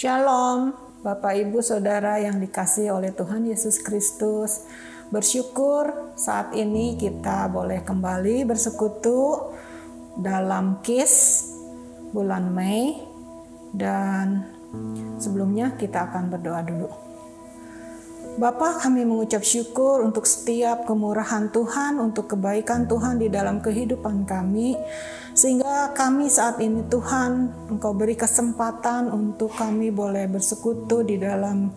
Shalom, Bapak Ibu Saudara yang dikasihi oleh Tuhan Yesus Kristus. Bersyukur saat ini kita boleh kembali bersekutu dalam KIS bulan Mei. Dan sebelumnya kita akan berdoa dulu. Bapa, kami mengucap syukur untuk setiap kemurahan Tuhan, untuk kebaikan Tuhan di dalam kehidupan kami. Sehingga kami saat ini Tuhan, Engkau beri kesempatan untuk kami boleh bersekutu di dalam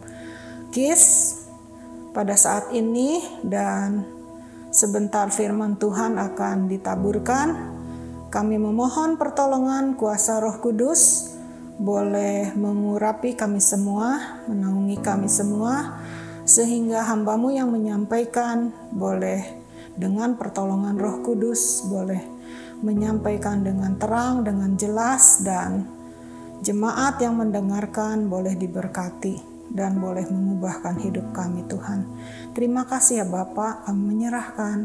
KIS pada saat ini. Dan sebentar firman Tuhan akan ditaburkan. Kami memohon pertolongan kuasa Roh Kudus boleh mengurapi kami semua, menaungi kami semua, sehingga hamba-Mu yang menyampaikan boleh dengan pertolongan Roh Kudus boleh menyampaikan dengan terang, dengan jelas, dan jemaat yang mendengarkan boleh diberkati dan boleh mengubahkan hidup kami Tuhan. Terima kasih ya Bapa, kami menyerahkan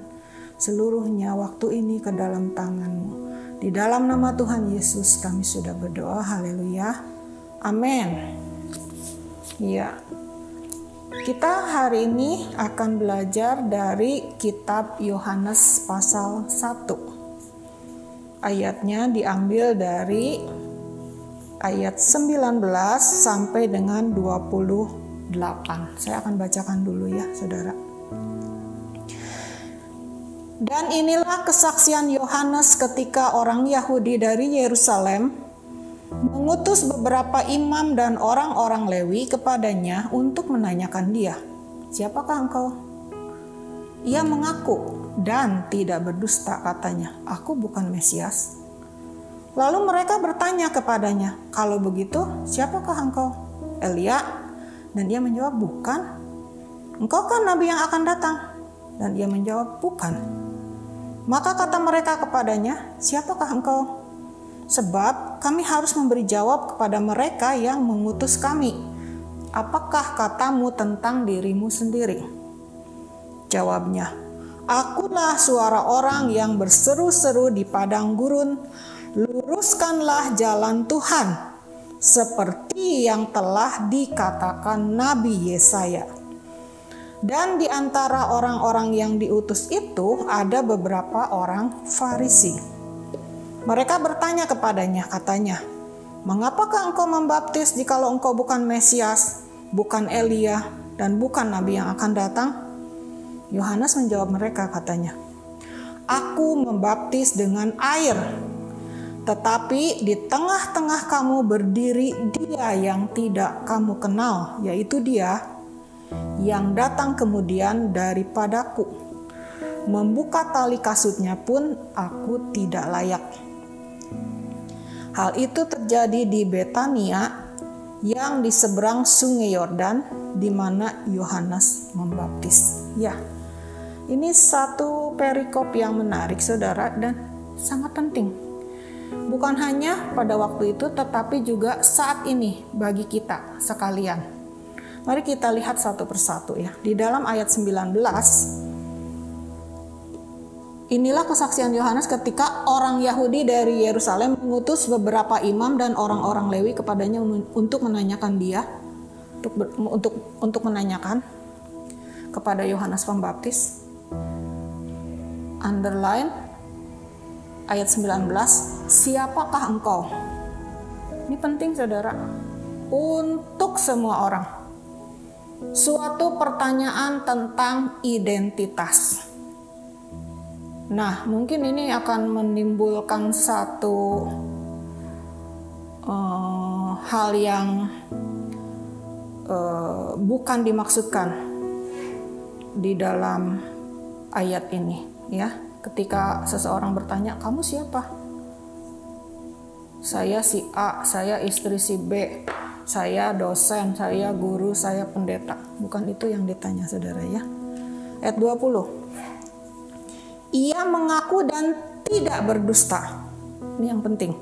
seluruhnya waktu ini ke dalam tangan-Mu. Di dalam nama Tuhan Yesus kami sudah berdoa, haleluya, amin. Ya, kita hari ini akan belajar dari kitab Yohanes pasal 1. Ayatnya diambil dari ayat 19 sampai dengan 28. Saya akan bacakan dulu ya saudara. Dan inilah kesaksian Yohanes ketika orang Yahudi dari Yerusalem mengutus beberapa imam dan orang-orang Lewi kepadanya untuk menanyakan dia, "Siapakah engkau?" Ia mengaku dan tidak berdusta, katanya, "Aku bukan Mesias." Lalu mereka bertanya kepadanya, "Kalau begitu, siapakah engkau?" "Elia." Dan ia menjawab, "Bukan." "Engkau kan nabi yang akan datang?" Dan ia menjawab, "Bukan." Maka kata mereka kepadanya, "Siapakah engkau? Sebab kami harus memberi jawab kepada mereka yang mengutus kami. Apakah katamu tentang dirimu sendiri?" Jawabnya, "Akulah suara orang yang berseru-seru di padang gurun, luruskanlah jalan Tuhan, seperti yang telah dikatakan Nabi Yesaya." Dan di antara orang-orang yang diutus itu ada beberapa orang Farisi. Mereka bertanya kepadanya, katanya, "Mengapakah engkau membaptis jikalau engkau bukan Mesias, bukan Elia, dan bukan Nabi yang akan datang?" Yohanes menjawab mereka, katanya, "Aku membaptis dengan air, tetapi di tengah-tengah kamu berdiri Dia yang tidak kamu kenal, yaitu Dia yang datang kemudian daripadaku. Membuka tali kasutnya pun aku tidak layak." Hal itu terjadi di Betania yang di seberang sungai Yordan, di mana Yohanes membaptis. Ya, ini satu perikop yang menarik saudara dan sangat penting. Bukan hanya pada waktu itu tetapi juga saat ini bagi kita sekalian. Mari kita lihat satu persatu ya. Di dalam ayat 19, inilah kesaksian Yohanes ketika orang Yahudi dari Yerusalem mengutus beberapa imam dan orang-orang Lewi kepadanya untuk menanyakan dia, untuk menanyakan kepada Yohanes Pembaptis. Underline ayat 19, "Siapakah engkau?" Ini penting saudara, untuk semua orang. Suatu pertanyaan tentang identitas. Nah, mungkin ini akan menimbulkan satu hal yang bukan dimaksudkan di dalam ayat ini, ya. Ketika seseorang bertanya, "Kamu siapa?" "Saya si A, saya istri si B, saya dosen, saya guru, saya pendeta." Bukan itu yang ditanya saudara ya. Ayat 20. Ia mengaku dan tidak berdusta. Ini yang penting.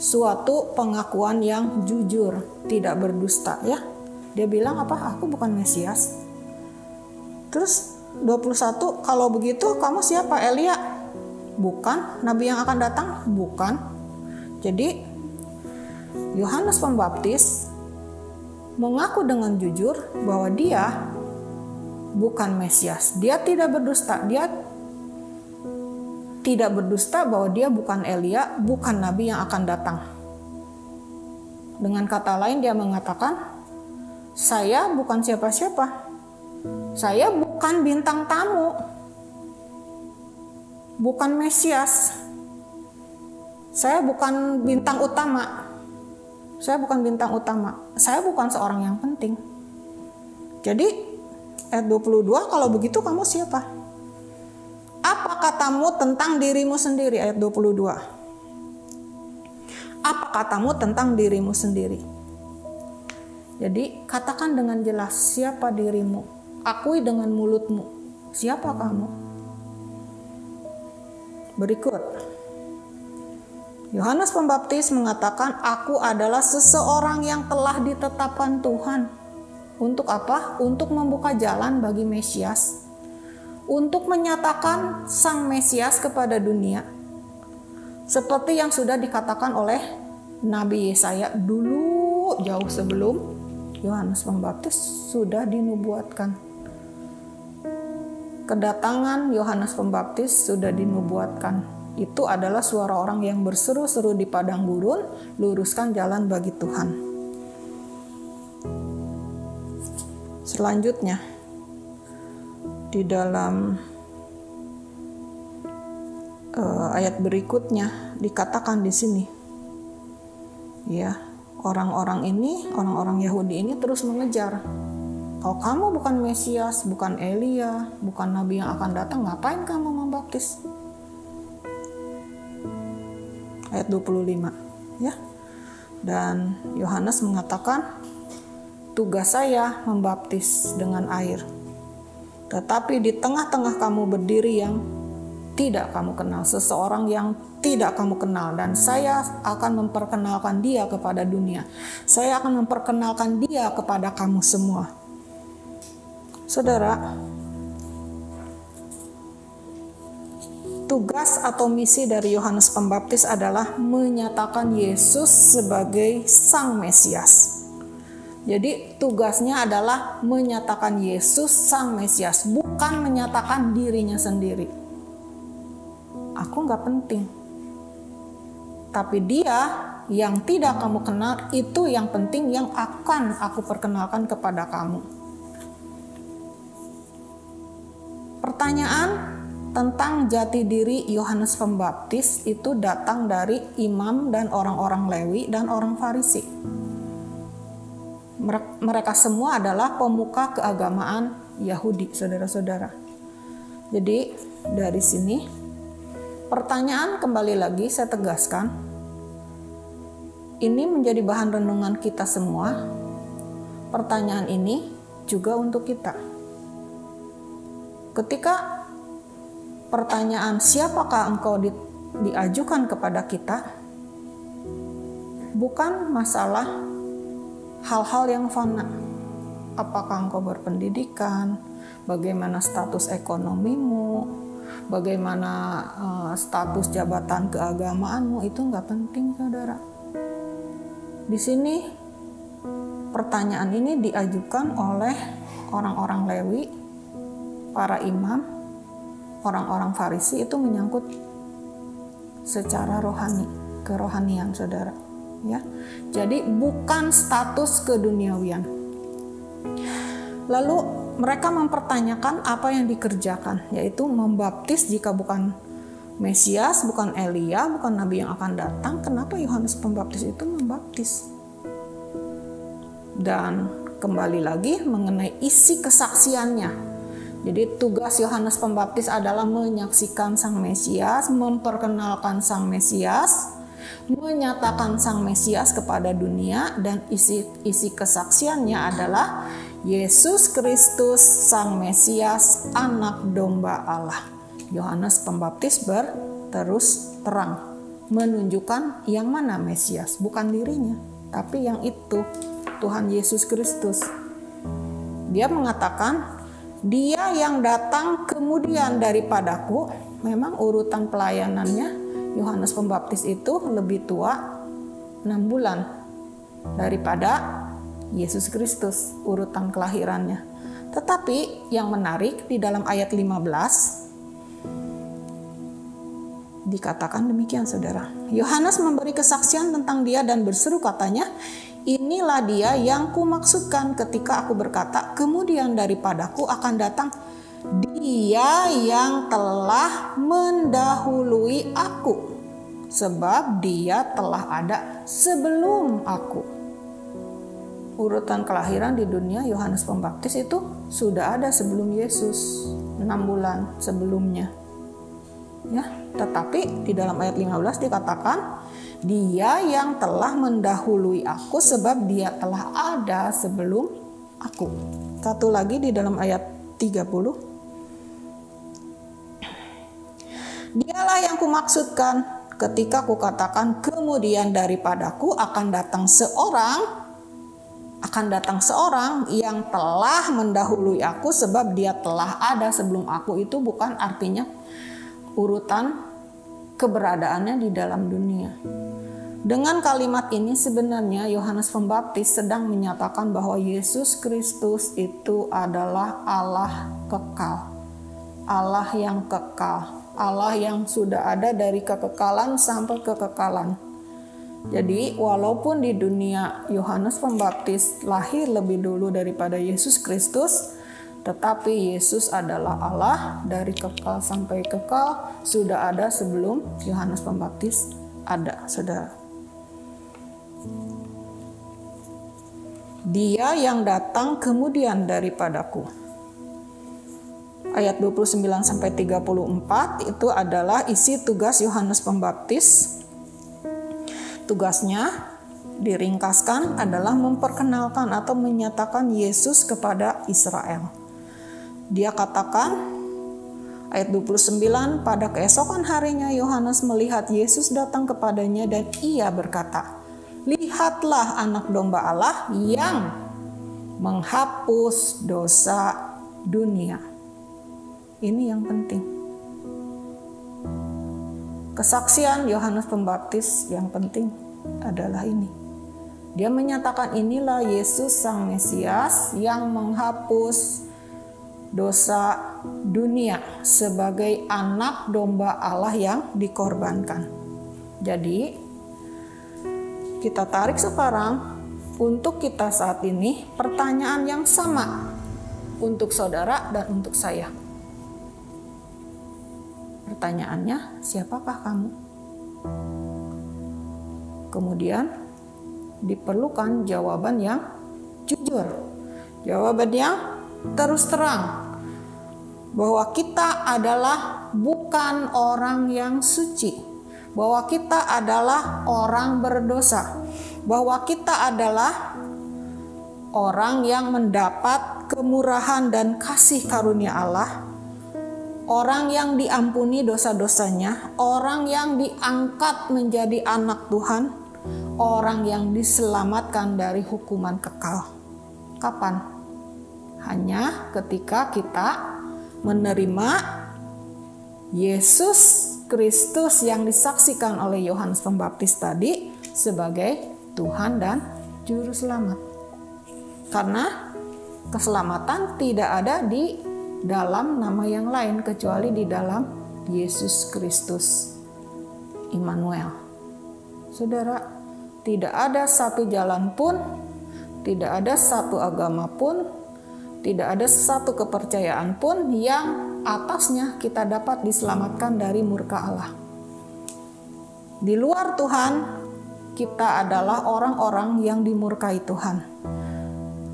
Suatu pengakuan yang jujur, tidak berdusta ya. Dia bilang apa? "Aku bukan Mesias." Terus 21, "Kalau begitu kamu siapa?" "Elia." "Bukan." "Nabi yang akan datang?" "Bukan." Jadi Yohanes Pembaptis mengaku dengan jujur bahwa dia bukan Mesias. Dia tidak berdusta. Dia tidak berdusta bahwa dia bukan Elia, bukan nabi yang akan datang. Dengan kata lain, dia mengatakan, saya bukan siapa-siapa. Saya bukan bintang tamu. Bukan Mesias. Saya bukan bintang utama. Saya bukan bintang utama. Saya bukan seorang yang penting. Jadi ayat 22, kalau begitu kamu siapa? Apa katamu tentang dirimu sendiri? Ayat 22. Apa katamu tentang dirimu sendiri? Jadi katakan dengan jelas siapa dirimu. Akui dengan mulutmu. Siapa kamu? Berikut. Yohanes Pembaptis mengatakan, aku adalah seseorang yang telah ditetapkan Tuhan. Untuk apa? Untuk membuka jalan bagi Mesias. Untuk menyatakan Sang Mesias kepada dunia. Seperti yang sudah dikatakan oleh Nabi Yesaya dulu, jauh sebelum Yohanes Pembaptis sudah dinubuatkan. Kedatangan Yohanes Pembaptis sudah dinubuatkan. Itu adalah suara orang yang berseru-seru di padang gurun, luruskan jalan bagi Tuhan. Selanjutnya, di dalam ayat berikutnya dikatakan di sini, ya, orang-orang Yahudi ini terus mengejar. Kalau kamu bukan Mesias, bukan Elia, bukan nabi yang akan datang, ngapain kamu membaptis? Ayat 25, ya. Dan Yohanes mengatakan, tugas saya membaptis dengan air. Tetapi di tengah-tengah kamu berdiri yang tidak kamu kenal, seseorang yang tidak kamu kenal, dan saya akan memperkenalkan dia kepada dunia. Saya akan memperkenalkan dia kepada kamu semua. Saudara, tugas atau misi dari Yohanes Pembaptis adalah menyatakan Yesus sebagai Sang Mesias. Jadi tugasnya adalah menyatakan Yesus Sang Mesias, bukan menyatakan dirinya sendiri. Aku nggak penting. Tapi dia yang tidak kamu kenal itu yang penting, yang akan aku perkenalkan kepada kamu. Pertanyaan tentang jati diri Yohanes Pembaptis itu datang dari imam dan orang-orang Lewi dan orang Farisi. Mereka semua adalah pemuka keagamaan Yahudi, saudara-saudara. Jadi dari sini pertanyaan kembali lagi saya tegaskan, ini menjadi bahan renungan kita semua. Pertanyaan ini juga untuk kita. Ketika pertanyaan siapakah engkau diajukan kepada kita, bukan masalah hal-hal yang fana. Apakah engkau berpendidikan, bagaimana status ekonomimu, bagaimana status jabatan keagamaanmu, itu nggak penting, saudara. Di sini pertanyaan ini diajukan oleh orang-orang Lewi, para imam, orang-orang Farisi, itu menyangkut secara rohani, kerohanian, saudara. Ya, jadi bukan status keduniawian. Lalu mereka mempertanyakan apa yang dikerjakan, yaitu membaptis. Jika bukan Mesias, bukan Elia, bukan nabi yang akan datang, kenapa Yohanes Pembaptis itu membaptis? Dan kembali lagi mengenai isi kesaksiannya. Jadi tugas Yohanes Pembaptis adalah menyaksikan Sang Mesias, memperkenalkan Sang Mesias, menyatakan Sang Mesias kepada dunia, dan isi kesaksiannya adalah Yesus Kristus Sang Mesias, Anak Domba Allah. Yohanes Pembaptis berterus terang menunjukkan yang mana Mesias, bukan dirinya, tapi yang itu, Tuhan Yesus Kristus. Dia mengatakan, dia yang datang kemudian daripadaku. Memang urutan pelayanannya Yohanes Pembaptis itu lebih tua 6 bulan daripada Yesus Kristus, urutan kelahirannya. Tetapi yang menarik di dalam ayat 15 dikatakan demikian, saudara. Yohanes memberi kesaksian tentang dia dan berseru katanya, inilah dia yang kumaksudkan ketika aku berkata, kemudian daripadaku akan datang dia yang telah mendahului aku, sebab dia telah ada sebelum aku. Urutan kelahiran di dunia Yohanes Pembaptis itu sudah ada sebelum Yesus, 6 bulan sebelumnya. Ya, tetapi di dalam ayat 15 dikatakan dia yang telah mendahului aku sebab dia telah ada sebelum aku. Satu lagi di dalam ayat 30. Dialah yang kumaksudkan ketika kukatakan kemudian daripadaku akan datang seorang yang telah mendahului aku sebab dia telah ada sebelum aku. Itu bukan artinya urutan keberadaannya di dalam dunia. Dengan kalimat ini sebenarnya Yohanes Pembaptis sedang menyatakan bahwa Yesus Kristus itu adalah Allah kekal. Allah yang kekal. Allah yang sudah ada dari kekekalan sampai kekekalan. Jadi walaupun di dunia Yohanes Pembaptis lahir lebih dulu daripada Yesus Kristus, tetapi Yesus adalah Allah dari kekal sampai kekal, sudah ada sebelum Yohanes Pembaptis ada, saudara. Dia yang datang kemudian daripadaku. Ayat 29-34 itu adalah isi tugas Yohanes Pembaptis. Tugasnya diringkaskan adalah memperkenalkan atau menyatakan Yesus kepada Israel. Dia katakan ayat 29, pada keesokan harinya Yohanes melihat Yesus datang kepadanya dan ia berkata, lihatlah anak domba Allah yang menghapus dosa dunia. Ini yang penting. Kesaksian Yohanes Pembaptis yang penting adalah ini. Dia menyatakan inilah Yesus Sang Mesias yang menghapus dosa dunia sebagai anak domba Allah yang dikorbankan. Jadi kita tarik sekarang untuk kita saat ini pertanyaan yang sama untuk saudara dan untuk saya. Pertanyaannya, siapakah kamu? Kemudian diperlukan jawaban yang jujur, jawaban yang terus terang, bahwa kita adalah bukan orang yang suci, bahwa kita adalah orang berdosa, bahwa kita adalah orang yang mendapat kemurahan dan kasih karunia Allah, orang yang diampuni dosa-dosanya, orang yang diangkat menjadi anak Tuhan, orang yang diselamatkan dari hukuman kekal. Kapan? Hanya ketika kita menerima Yesus Kristus yang disaksikan oleh Yohanes Pembaptis tadi sebagai Tuhan dan Juru Selamat. Karena keselamatan tidak ada di dalam nama yang lain kecuali di dalam Yesus Kristus, Immanuel. Saudara, tidak ada satu jalan pun, tidak ada satu agama pun, tidak ada satu kepercayaan pun yang atasnya kita dapat diselamatkan dari murka Allah. Di luar Tuhan, kita adalah orang-orang yang dimurkai Tuhan.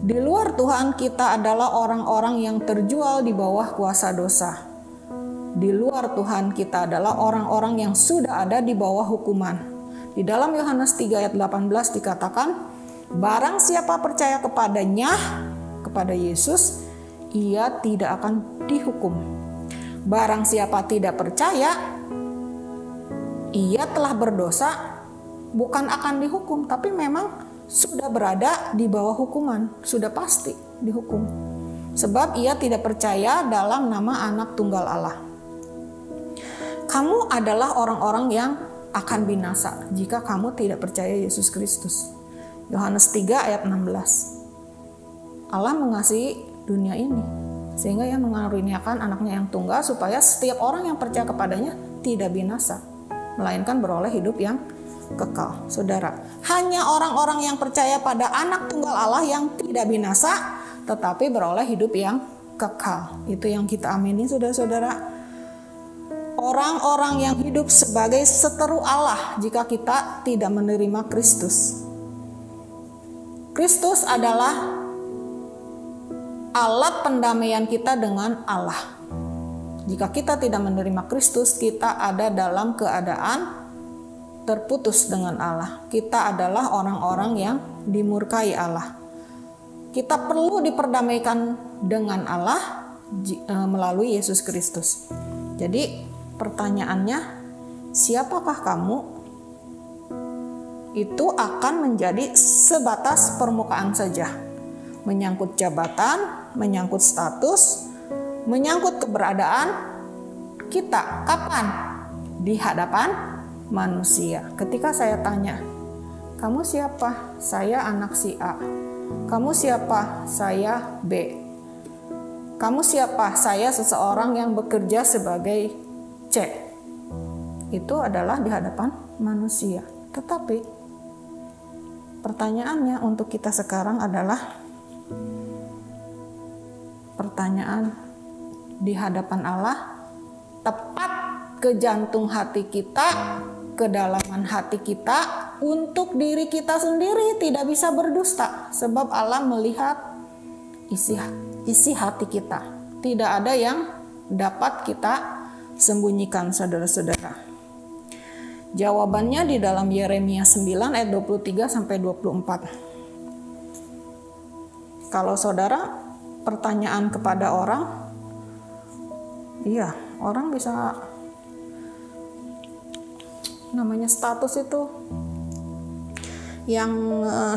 Di luar Tuhan, kita adalah orang-orang yang terjual di bawah kuasa dosa. Di luar Tuhan, kita adalah orang-orang yang sudah ada di bawah hukuman. Di dalam Yohanes 3 ayat 18 dikatakan, barang siapa percaya kepadanya, kepada Yesus, ia tidak akan dihukum. Barang siapa tidak percaya, ia telah berdosa, bukan akan dihukum, tapi memang sudah berada di bawah hukuman, sudah pasti dihukum. Sebab ia tidak percaya dalam nama Anak Tunggal Allah. Kamu adalah orang-orang yang akan binasa jika kamu tidak percaya Yesus Kristus. Yohanes 3 ayat 16. Allah mengasihi dunia ini sehingga ia mengaruniakan anaknya yang tunggal supaya setiap orang yang percaya kepadanya tidak binasa, melainkan beroleh hidup yang kekal. Saudara, hanya orang-orang yang percaya pada anak tunggal Allah yang tidak binasa tetapi beroleh hidup yang kekal. Itu yang kita amini, saudara-saudara. Orang-orang yang hidup sebagai seteru Allah jika kita tidak menerima Kristus. Kristus adalah alat pendamaian kita dengan Allah. Jika kita tidak menerima Kristus, kita ada dalam keadaan terputus dengan Allah. Kita adalah orang-orang yang dimurkai Allah. Kita perlu diperdamaikan dengan Allah melalui Yesus Kristus. Jadi pertanyaannya, siapakah kamu? Itu akan menjadi sebatas permukaan saja. Menyangkut jabatan, menyangkut status, menyangkut keberadaan kita. Kapan? Di hadapan manusia. Ketika saya tanya, kamu siapa? Saya anak si A. Kamu siapa? Saya B. Kamu siapa? Saya seseorang yang bekerja sebagai C. Itu adalah di hadapan manusia. Tetapi pertanyaannya untuk kita sekarang adalah pertanyaan di hadapan Allah, tepat ke jantung hati kita, kedalaman hati kita, untuk diri kita sendiri tidak bisa berdusta, sebab Allah melihat isi hati kita. Tidak ada yang dapat kita sembunyikan, saudara-saudara. Jawabannya di dalam Yeremia 9 ayat 23 sampai 24. Kalau saudara pertanyaan kepada orang, iya, orang bisa, namanya status itu yang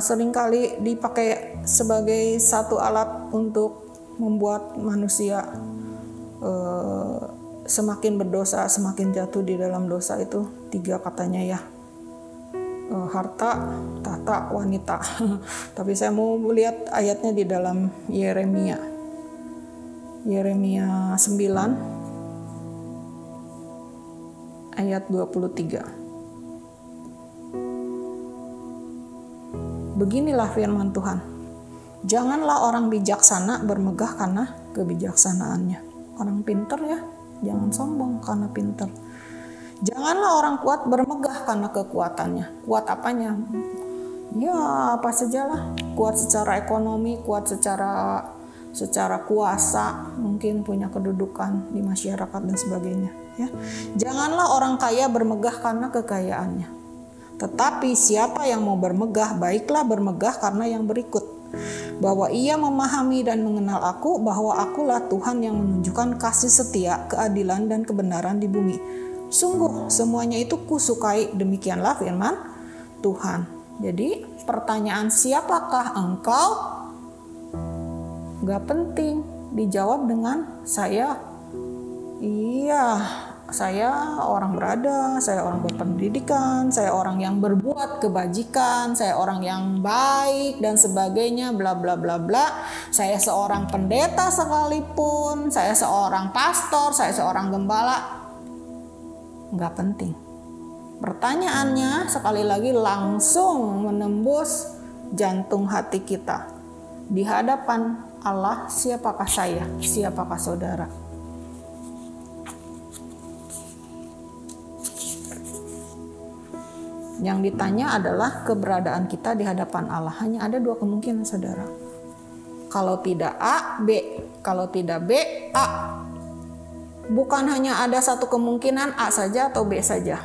seringkali dipakai sebagai satu alat untuk membuat manusia semakin berdosa, semakin jatuh di dalam dosa. Itu 3 katanya ya, harta, tahta, wanita. Tapi saya mau lihat ayatnya di dalam Yeremia 9 ayat 23. Beginilah firman Tuhan, janganlah orang bijaksana bermegah karena kebijaksanaannya. Orang pintar ya, jangan sombong karena pintar. Janganlah orang kuat bermegah karena kekuatannya. Kuat apanya? Ya apa sajalah. Kuat secara ekonomi, kuat secara kuasa, mungkin punya kedudukan di masyarakat dan sebagainya. Ya. Janganlah orang kaya bermegah karena kekayaannya. Tetapi siapa yang mau bermegah, baiklah bermegah karena yang berikut. Bahwa ia memahami dan mengenal aku, bahwa akulah Tuhan yang menunjukkan kasih setia, keadilan dan kebenaran di bumi. Sungguh semuanya itu kusukai, demikianlah firman Tuhan. Jadi pertanyaan siapakah engkau? Gak penting, dijawab dengan saya. Iya, saya orang berada, saya orang berpendidikan, saya orang yang berbuat kebajikan, saya orang yang baik dan sebagainya, bla bla bla bla. Saya seorang pendeta sekalipun, saya seorang pastor, saya seorang gembala. Nggak penting. Pertanyaannya sekali lagi langsung menembus jantung hati kita. Di hadapan Allah, siapakah saya? Siapakah saudara? Yang ditanya adalah keberadaan kita di hadapan Allah. Hanya ada 2 kemungkinan, saudara. Kalau tidak A, B. Kalau tidak B, A. Bukan hanya ada 1 kemungkinan A saja atau B saja.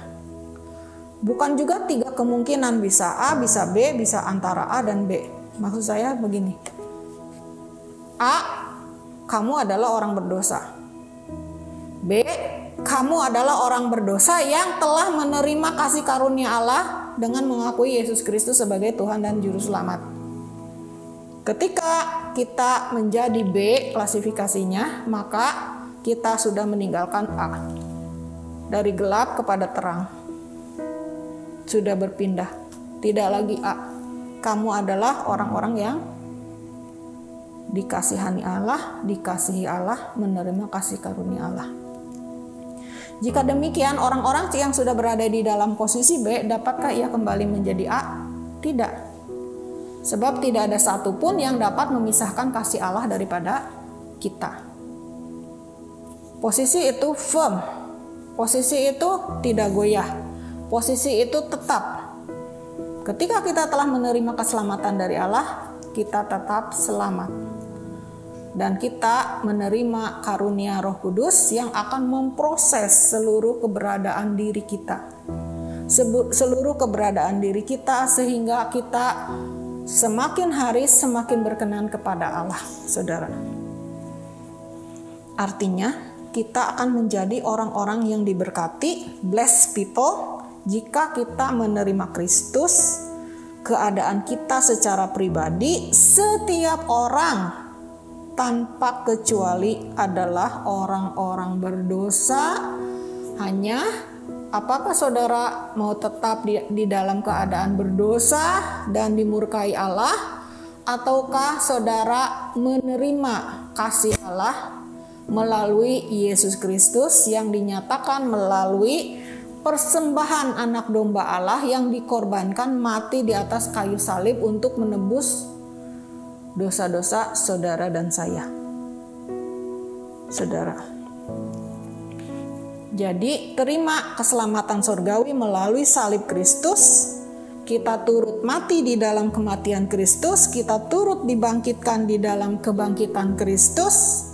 Bukan juga 3 kemungkinan, bisa A, bisa B, bisa antara A dan B. Maksud saya begini. A, kamu adalah orang berdosa. B, kamu adalah orang berdosa yang telah menerima kasih karunia Allah dengan mengakui Yesus Kristus sebagai Tuhan dan Juru Selamat. Ketika kita menjadi B klasifikasinya, maka kita sudah meninggalkan A. Dari gelap kepada terang. Sudah berpindah. Tidak lagi A. Kamu adalah orang-orang yang dikasihani Allah, dikasihi Allah, menerima kasih karunia Allah. Jika demikian, orang-orang yang sudah berada di dalam posisi B, dapatkah ia kembali menjadi A? Tidak. Sebab tidak ada satupun yang dapat memisahkan kasih Allah daripada kita. Posisi itu firm. Posisi itu tidak goyah. Posisi itu tetap. Ketika kita telah menerima keselamatan dari Allah, kita tetap selamat. Dan kita menerima karunia Roh Kudus yang akan memproses seluruh keberadaan diri kita. Seluruh keberadaan diri kita sehingga kita semakin hari semakin berkenan kepada Allah, saudara. Artinya, kita akan menjadi orang-orang yang diberkati, blessed people, jika kita menerima Kristus. Keadaan kita secara pribadi, setiap orang tanpa kecuali adalah orang-orang berdosa. Hanya apakah saudara mau tetap di dalam keadaan berdosa dan dimurkai Allah, ataukah saudara menerima kasih Allah melalui Yesus Kristus yang dinyatakan melalui persembahan anak domba Allah yang dikorbankan mati di atas kayu salib untuk menebus dosa-dosa saudara dan saya. Saudara. Jadi terima keselamatan surgawi melalui salib Kristus. Kita turut mati di dalam kematian Kristus. Kita turut dibangkitkan di dalam kebangkitan Kristus.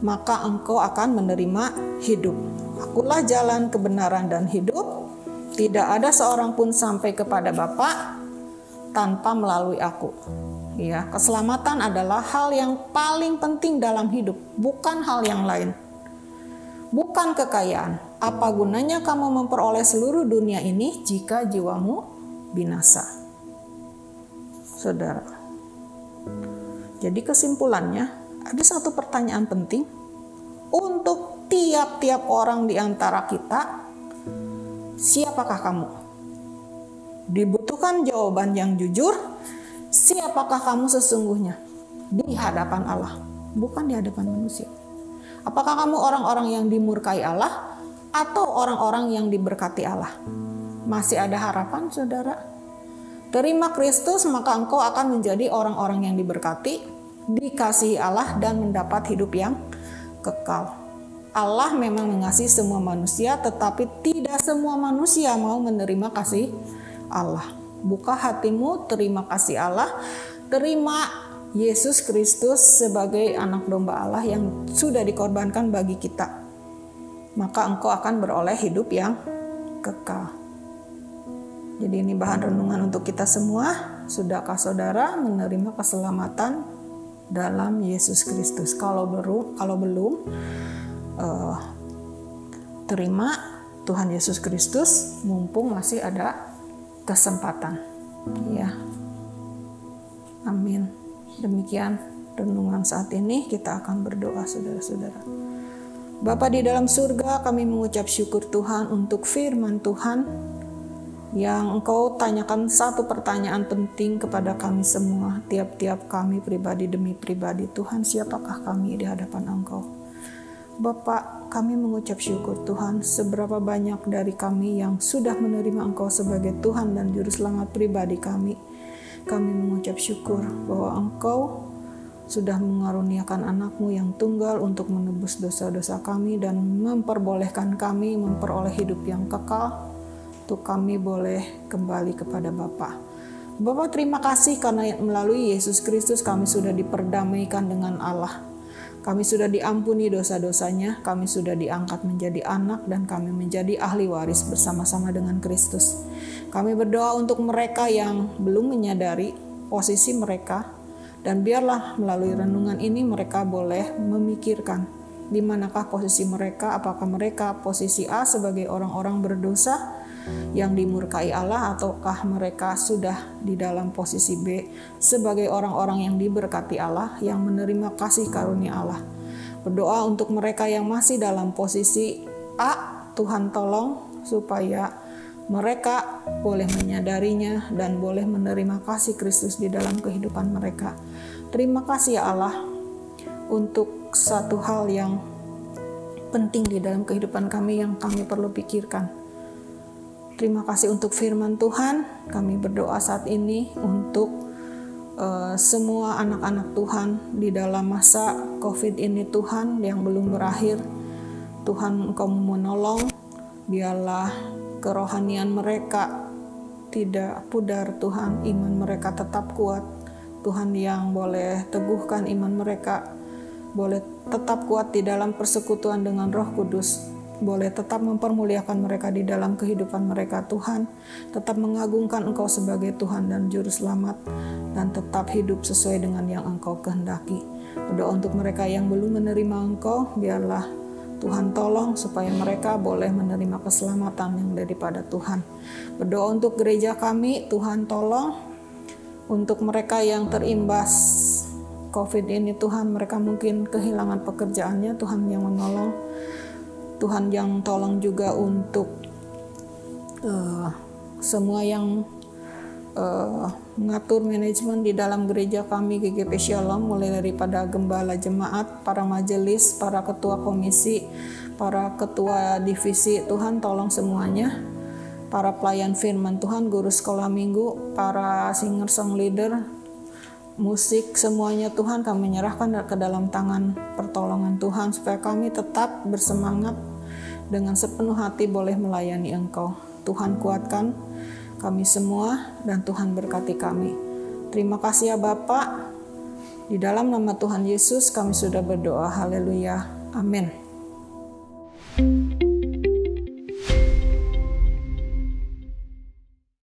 Maka engkau akan menerima hidup. Akulah jalan, kebenaran, dan hidup. Tidak ada seorang pun sampai kepada Bapa tanpa melalui aku. Ya, keselamatan adalah hal yang paling penting dalam hidup, bukan hal yang lain. Bukan kekayaan. Apa gunanya kamu memperoleh seluruh dunia ini jika jiwamu binasa? Saudara. Jadi kesimpulannya, ada satu pertanyaan penting untuk tiap-tiap orang di antara kita. Siapakah kamu? Dibutuhkan jawaban yang jujur. Siapakah kamu sesungguhnya di hadapan Allah, bukan di hadapan manusia? Apakah kamu orang-orang yang dimurkai Allah atau orang-orang yang diberkati Allah? Masih ada harapan, saudara. Terima Kristus, maka engkau akan menjadi orang-orang yang diberkati, dikasihi Allah, dan mendapat hidup yang kekal. Allah memang mengasihi semua manusia, tetapi tidak semua manusia mau menerima kasih Allah. Buka hatimu, terima kasih Allah, terima Yesus Kristus sebagai anak domba Allah yang sudah dikorbankan bagi kita. Maka engkau akan beroleh hidup yang kekal. Jadi ini bahan renungan untuk kita semua. Sudahkah saudara menerima keselamatan dalam Yesus Kristus? Kalau belum, terima Tuhan Yesus Kristus mumpung masih ada kesempatan. Ya. Amin. Demikian renungan saat ini. Kita akan berdoa, saudara-saudara. Bapa di dalam surga, kami mengucap syukur Tuhan untuk firman Tuhan yang Engkau tanyakan satu pertanyaan penting kepada kami semua, tiap-tiap kami pribadi demi pribadi. Tuhan, siapakah kami di hadapan Engkau? Bapak, kami mengucap syukur Tuhan, seberapa banyak dari kami yang sudah menerima Engkau sebagai Tuhan dan Juru Selamat pribadi kami. Kami mengucap syukur bahwa Engkau sudah mengaruniakan anak-Mu yang tunggal untuk menebus dosa-dosa kami dan memperbolehkan kami memperoleh hidup yang kekal, untuk kami boleh kembali kepada Bapa. Bapa, terima kasih karena melalui Yesus Kristus kami sudah diperdamaikan dengan Allah. Kami sudah diampuni dosa-dosanya, kami sudah diangkat menjadi anak, dan kami menjadi ahli waris bersama-sama dengan Kristus. Kami berdoa untuk mereka yang belum menyadari posisi mereka, dan biarlah melalui renungan ini mereka boleh memikirkan di manakah posisi mereka, apakah mereka posisi A sebagai orang-orang berdosa yang dimurkai Allah, ataukah mereka sudah di dalam posisi B sebagai orang-orang yang diberkati Allah, yang menerima kasih karunia Allah. Berdoa untuk mereka yang masih dalam posisi A, Tuhan tolong supaya mereka boleh menyadarinya dan boleh menerima kasih Kristus di dalam kehidupan mereka. Terima kasih ya Allah untuk satu hal yang penting di dalam kehidupan kami yang kami perlu pikirkan. Terima kasih untuk firman Tuhan. Kami berdoa saat ini untuk semua anak-anak Tuhan di dalam masa COVID ini Tuhan yang belum berakhir. Tuhan Engkau menolong, biarlah kerohanian mereka tidak pudar Tuhan, iman mereka tetap kuat. Tuhan yang boleh teguhkan iman mereka, boleh tetap kuat di dalam persekutuan dengan Roh Kudus, boleh tetap mempermuliakan mereka di dalam kehidupan mereka Tuhan, tetap mengagungkan Engkau sebagai Tuhan dan Juru Selamat, dan tetap hidup sesuai dengan yang Engkau kehendaki. Berdoa untuk mereka yang belum menerima Engkau, biarlah Tuhan tolong supaya mereka boleh menerima keselamatan yang daripada Tuhan. Berdoa untuk gereja kami, Tuhan tolong untuk mereka yang terimbas COVID ini Tuhan, mereka mungkin kehilangan pekerjaannya, Tuhan yang menolong. Tuhan yang tolong juga untuk semua yang mengatur manajemen di dalam gereja kami GGP Shalom, mulai daripada gembala jemaat, para majelis, para ketua komisi, para ketua divisi, Tuhan tolong semuanya, para pelayan firman Tuhan, guru sekolah minggu, para singer song leader, musik, semuanya Tuhan kami menyerahkan ke dalam tangan pertolongan Tuhan supaya kami tetap bersemangat dengan sepenuh hati boleh melayani Engkau. Tuhan kuatkan kami semua dan Tuhan berkati kami. Terima kasih ya Bapa. Di dalam nama Tuhan Yesus kami sudah berdoa. Haleluya. Amin.